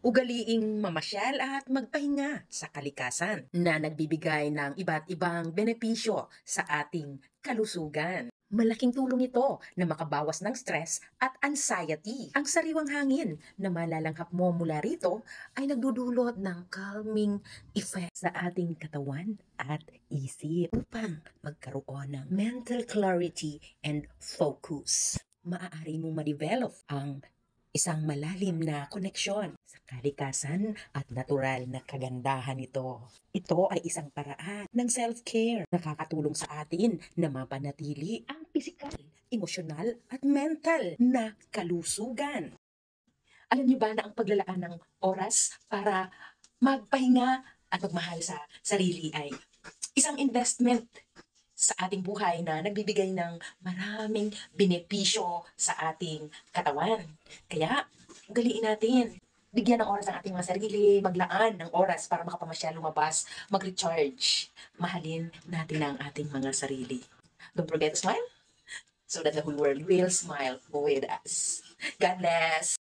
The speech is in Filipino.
Ugaliing mamasyal at magpahinga sa kalikasan na nagbibigay ng iba't ibang benepisyo sa ating kalusugan. Malaking tulong ito na makabawas ng stress at anxiety. Ang sariwang hangin na malalanghap mo mula rito ay nagdudulot ng calming effect sa ating katawan at isip upang magkaroon ng mental clarity and focus. Maaari mong ma-develop ang isang malalim na koneksyon sa kalikasan at natural na kagandahan nito. Ito ay isang paraan ng self-care na nakakatulong sa atin na mapanatili ang pisikal, emosyonal at mental na kalusugan. Alam niyo ba na ang paglalaan ng oras para magpahinga at magmahal sa sarili ay isang investment sa ating buhay na nagbibigay ng maraming benepisyo sa ating katawan. Kaya, ugaliin natin. Bigyan ng oras ang ating mga sarili, maglaan ng oras para makapamasyal, lumabas, mag-recharge. Mahalin natin ang ating mga sarili. Don't forget to smile so that the whole world will smile with us. God bless!